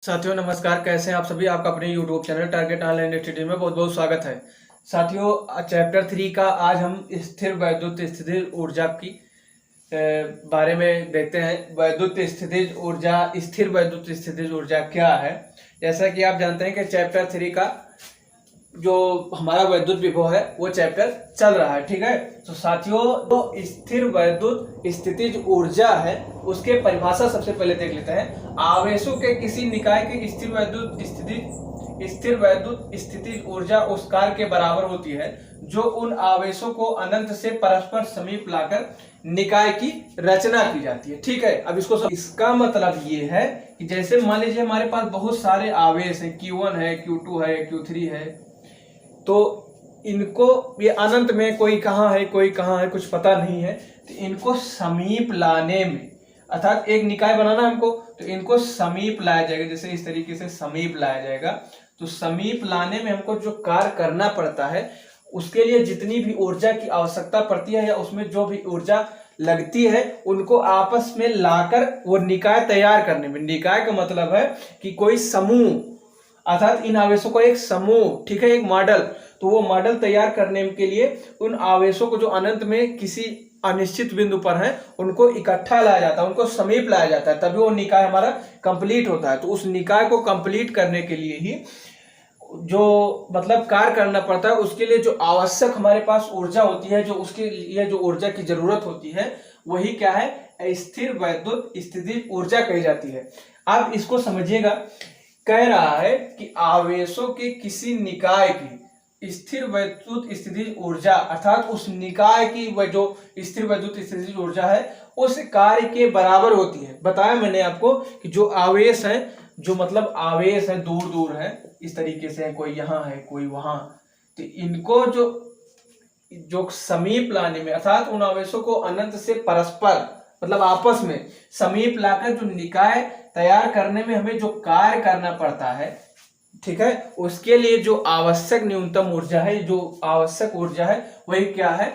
साथियों नमस्कार, कैसे हैं आप सभी। आपका अपने YouTube channel target online institute में बहुत बहुत स्वागत है। साथियों चैप्टर 3 का आज हम स्थिर वैद्युत स्थितिज ऊर्जा की बारे में देखते हैं। वैद्युत स्थितिज ऊर्जा, स्थिर वैद्युत स्थितिज ऊर्जा क्या है। जैसा कि आप जानते हैं कि चैप्टर 3 का जो हमारा वैद्युत विभव है वो चैप्टर चल रहा है, ठीक है। तो साथियों तो स्थिर वैद्युत स्थितिज ऊर्जा है, उसके परिभाषा सबसे पहले देख लेते हैं। आवेशों के किसी निकाय की स्थिर वैद्युत स्थितिज ऊर्जा उस कार्य के बराबर होती है जो उन आवेशों को अनंत से परस्पर समीप लाकर निकाय की रचना की जाती है, ठीक है। अब इसका मतलब ये है कि जैसे मान लीजिए हमारे पास बहुत सारे आवेश हैं, Q1 है, Q2 है, Q3 है, तो इनको ये अनंत में कोई कहाँ है कोई कहाँ है कुछ पता नहीं है, तो इनको समीप लाने में, अर्थात एक निकाय बनाना हमको, तो इनको समीप लाया जाएगा। जैसे इस तरीके से समीप लाया जाएगा, तो समीप लाने में हमको जो कार्य करना पड़ता है उसके लिए जितनी भी ऊर्जा की आवश्यकता पड़ती है या उसमें जो भी ऊर्जा लगती है उनको आपस में लाकर वो निकाय तैयार करने में। निकाय का मतलब है कि कोई समूह, अर्थात इन आवेशों का एक समूह, ठीक है, एक मॉडल। तो वो मॉडल तैयार करने के लिए उन आवेशों को जो अनंत में किसी अनिश्चित बिंदु पर है उनको इकट्ठा लाया जाता है, उनको समीप लाया जाता है, तभी वो निकाय हमारा कंप्लीट होता है। तो उस निकाय को कंप्लीट करने के लिए ही जो मतलब कार्य करना पड़ता है, उसके लिए जो आवश्यक हमारे पास ऊर्जा होती है, जो उसके लिए जो ऊर्जा की जरूरत होती है वही क्या है, स्थिर वैद्युत स्थितिज ऊर्जा कही जाती है। आप इसको समझिएगा, कह रहा है कि आवेशों के किसी निकाय की स्थिर वैद्युत स्थितिज ऊर्जा, अर्थात उस निकाय की वह जो स्थिर वैद्युत स्थितिज ऊर्जा है उस कार्य के बराबर होती है। बताया मैंने आपको कि जो आवेश है, जो मतलब आवेश है दूर दूर है, इस तरीके से है, कोई यहाँ है कोई वहां, तो इनको जो समीप लाने में, अर्थात उन आवेशों को अनंत से परस्पर मतलब आपस में समीप लाकर जो निकाय तैयार करने में हमें जो कार्य करना पड़ता है, ठीक है, उसके लिए जो आवश्यक न्यूनतम ऊर्जा है, जो आवश्यक ऊर्जा है वही क्या है,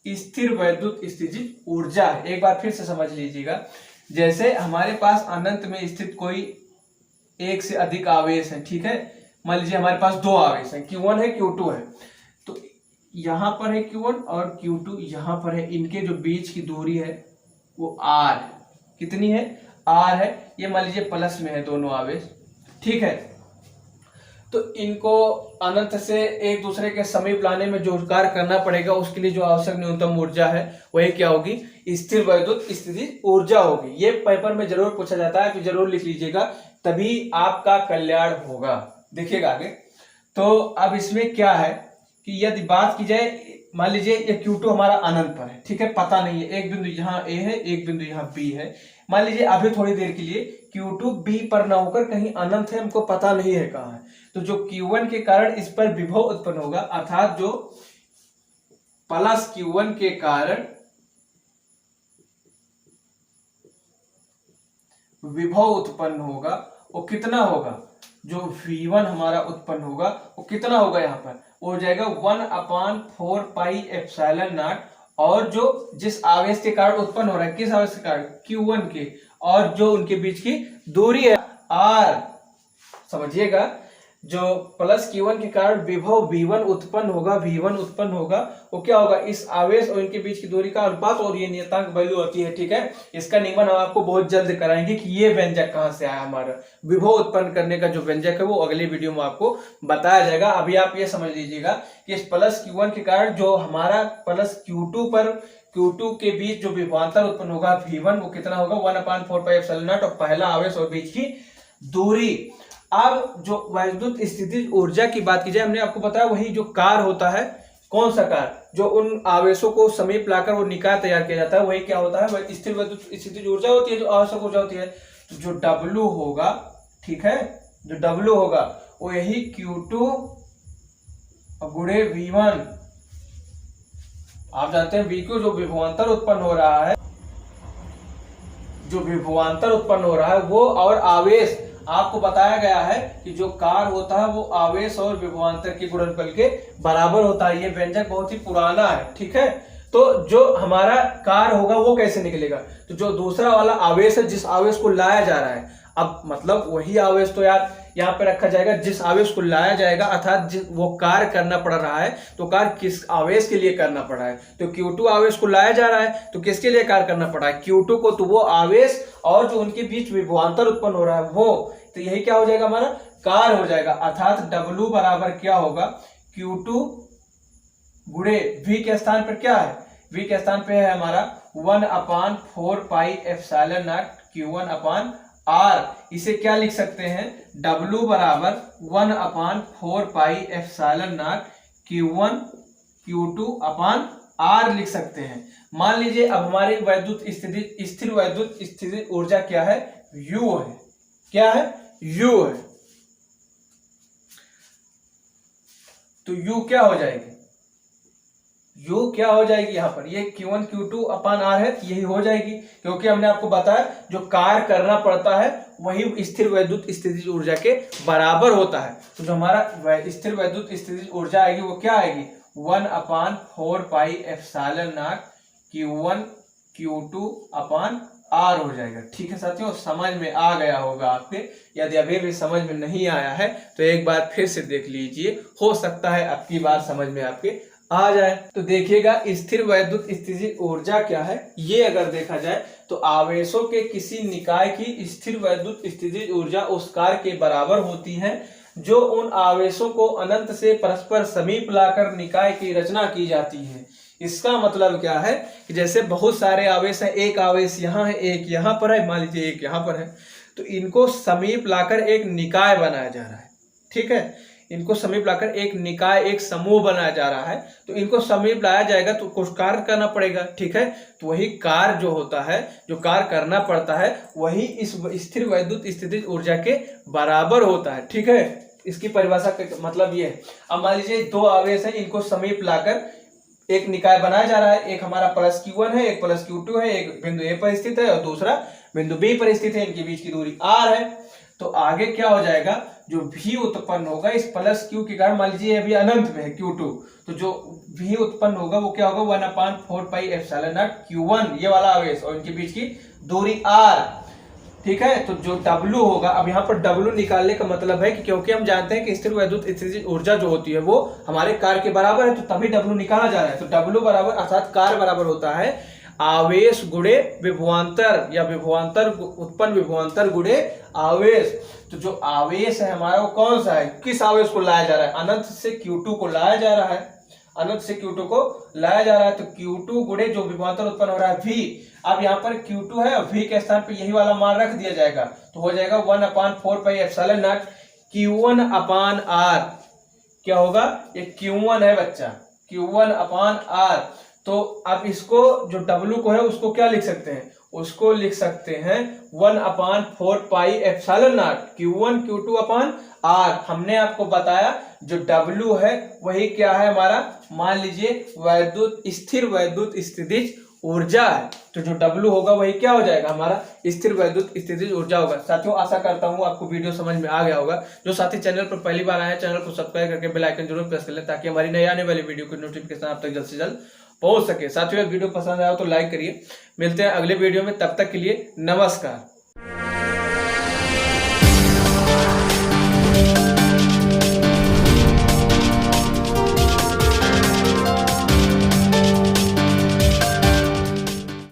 स्थिर वैद्युत स्थितिज ऊर्जा है। एक बार फिर से समझ लीजिएगा, जैसे हमारे पास अनंत में स्थित कोई एक से अधिक आवेश है, ठीक है। मान लीजिए हमारे पास दो आवेश है, Q1 है, Q2 है, तो यहां पर है Q1 और Q2 यहां पर है, इनके जो बीच की दूरी है वो R है। कितनी है, R है। ये मान लीजिए प्लस में है दोनों आवेश, ठीक है। तो इनको अनंत से एक दूसरे के समीप लाने में जो कार्य करना पड़ेगा उसके लिए जो आवश्यक न्यूनतम ऊर्जा है वही क्या होगी, स्थिर वैद्युत स्थितिज ऊर्जा होगी। ये पेपर में जरूर पूछा जाता है, तो जरूर लिख लीजिएगा, तभी आपका कल्याण होगा। देखिएगा आगे। तो अब इसमें क्या है कि यदि बात की जाए, मान लीजिए ये Q2 हमारा अनंत पर है, ठीक है, पता नहीं है, एक बिंदु यहाँ A है, एक बिंदु यहाँ B है। मान लीजिए अभी थोड़ी देर के लिए Q2 B पर ना होकर कहीं अनंत है, हमको पता नहीं है कहाँ है, तो जो Q1 के कारण इस पर विभव उत्पन्न होगा, अर्थात जो प्लस Q1 के कारण विभव उत्पन्न होगा वो कितना होगा, जो V1 हमारा उत्पन्न होगा वो कितना होगा, यहाँ पर वो हो जाएगा 1/4 पाई एप्सिलॉन नॉट। और जो जिस आवेश के कारण उत्पन्न हो रहा है, किस आवेश के कारण, Q1 के, और जो उनके बीच की दूरी है R, समझिएगा, जो प्लस Q1 के कारण विभव V1 उत्पन्न होगा, वो क्या होगा, इस आवेश और इनके बीच की दूरी का अनुपात, और ये नियतांक वैल्यू होती है, ठीक है। इसका नियमन हम आपको बहुत जल्द कराएंगे कि ये व्यंजक कहां से आया, हमारा विभव उत्पन्न करने का जो व्यंजक है वो अगले वीडियो में आपको बताया जाएगा। अभी आप ये समझ लीजिएगा कि इस प्लस Q1 के कारण जो हमारा प्लस Q2 पर Q2 के बीच जो विभवांतर उत्पन्न होगा V1 वो कितना होगा, 1/4 पाई एप्सिलॉन नॉट, और पहला आवेश और बीच की दूरी। अब जो वैद्युत स्थितिज ऊर्जा की बात की जाए, हमने आपको बताया वही जो कार्य होता है, कौन सा कार्य, जो उन आवेशों को समीप लाकर वो निकाय तैयार किया जाता है, वही क्या होता है, वही स्थिर वैद्युत स्थितिज ऊर्जा होती है, जो आवश्यक ऊर्जा होती है। तो जो W होगा, ठीक है, जो W होगा वो यही Q2 गुणे V1। आप जानते हैं V2 जो विभवांतर उत्पन्न हो रहा है, वो और आवेश, आपको बताया गया है कि जो कार्य होता है वो आवेश और विभवांतर के गुणनफल के बराबर होता है। ये व्यंजक बहुत ही पुराना है, ठीक है। तो जो हमारा कार्य होगा वो कैसे निकलेगा, तो जो दूसरा वाला आवेश है, जिस आवेश को लाया जा रहा है, अब मतलब वही आवेश तो यार यहाँ पे रखा जाएगा, जिस आवेश को लाया जाएगा अर्थात जिस वो कार्य करना पड़ रहा है, तो कार्य किस आवेश के लिए करना पड़ा है, तो Q2 आवेश को लाया जा रहा है तो किसके लिए कार्य करना पड़ा है, Q2 को, तो वो आवेश और जो उनके बीच विभवांतर उत्पन्न हो रहा है वो, तो यही क्या हो जाएगा हमारा कार्य हो जाएगा। अर्थात W बराबर क्या होगा, Q2 गुणे V के स्थान पर क्या है, V के स्थान पे है हमारा 1/4 pi epsilon not Q1 upon R। इसे क्या लिख सकते हैं, W बराबर 1/4 pi epsilon not Q1 Q2 upon R लिख सकते हैं। मान लीजिए अब हमारी वैद्युत स्थिति, स्थिर वैद्युत स्थिति ऊर्जा क्या है, U है, क्या है, U है। तो U क्या हो जाएगी, U क्या हो जाएगी यहाँ पर, ये Q1 Q2 अपान R है, यही हो जाएगी, क्योंकि हमने आपको बताया जो कार्य करना पड़ता है वही स्थिर वैद्युत स्थितिज ऊर्जा के बराबर होता है। तो जो हमारा स्थिर वैद्युत स्थितिज ऊर्जा आएगी वो क्या आएगी, 1/4 pi epsilon not Q1 Q2 upon R हो जाएगा। ठीक है साथियों, समझ में आ गया होगा आपके, यदि अभी भी समझ में नहीं आया है तो एक बार फिर से देख लीजिए, हो सकता है अब की बार समझ में आपके आ जाए। तो देखिएगा स्थिर वैद्युत स्थितिज ऊर्जा क्या है, ये अगर देखा जाए तो आवेशों के किसी निकाय की स्थिर वैद्युत स्थितिज ऊर्जा उस कार्य के बराबर होती है जो उन आवेशों को अनंत से परस्पर समीप लाकर निकाय की रचना की जाती है। इसका मतलब क्या है कि जैसे बहुत सारे आवेश हैं, एक आवेश यहाँ है, एक यहाँ पर है, मान लीजिए एक यहाँ पर है, तो इनको समीप लाकर एक निकाय बनाया जा रहा है। ठीक है, इनको समीप लाकर एक निकाय, एक समूह बनाया जा रहा है, तो इनको समीप लाया जाएगा तो कुछ कार्य करना पड़ेगा। ठीक है, तो वही कार्य जो होता है, जो कार्य करना पड़ता है वही इस स्थिर वैद्युत स्थितिज ऊर्जा के बराबर होता है। ठीक है, इसकी परिभाषा का मतलब ये है। अब मान लीजिए दो आवेश हैं, इनको समीप लाकर एक निकाय बनाया जा रहा है, एक हमारा प्लस Q1 है, एक प्लस Q2 है, एक बिंदु A पर स्थित है और दूसरा बिंदु B पर स्थित है, इनके बीच की दूरी R है। तो आगे क्या हो जाएगा, जो V उत्पन्न होगा इस प्लस Q के कारण, मान लीजिए अभी अनंत में है Q2, तो जो V उत्पन्न होगा वो क्या होगा, 1/4 पाई एप्सिलॉन नॉट Q1 ये वाला आवेश और इनके बीच की दूरी R। ठीक है, तो जो W होगा, अब यहाँ पर W निकालने का मतलब है कि क्योंकि हम जानते हैं कि स्थिर वैद्युत स्थितिज ऊर्जा जो होती है वो हमारे कार्य के बराबर है, तो तभी W निकाला जा रहा है। तो W बराबर अर्थात कार्य बराबर होता है आवेश गुणे विभवांतर, या विभवांतर उत्पन्न विभवांतर गुणे आवेश। तो जो आवेश है हमारा वो कौन सा है, किस आवेश को लाया जा रहा है, अनंत से Q2 को लाया जा रहा है, अनंत से Q2 को लाया जा रहा है। तो Q2 गुणे जो विभवांतर उत्पन्न हो रहा है V, अब यहाँ पर Q2 है और V के स्थान पे यही वाला मान रख दिया जाएगा, तो हो जाएगा 1/4 pi epsilon not Q1 upon R। क्या होगा, ये Q1 है बच्चा, Q1 अपान R। तो अब इसको जो W को है उसको क्या लिख सकते हैं, उसको लिख सकते हैं 1/4 pi epsilon not Q1 Q2 upon R। हमने आपको बताया जो W है वही क्या है हमारा, मान लीजिए वैद्युत स्थिर वैद्युत स्थितिज ऊर्जा है, तो जो W होगा वही क्या हो जाएगा, हमारा स्थिर वैद्युत स्थितिज ऊर्जा होगा। साथियों आशा करता हूं आपको वीडियो समझ में आ गया होगा। जो साथी चैनल पर पहली बार आए हैं, चैनल को सब्सक्राइब करके बेल आइकन जरूर प्रेस कर लें ताकि हमारी नई आने वाली वीडियो की नोटिफिकेशन आप तक जल्द से जल्द पहुंच सके। साथियों वीडियो पसंद आया तो लाइक करिए। मिलते हैं अगले वीडियो में, तब तक के लिए नमस्कार।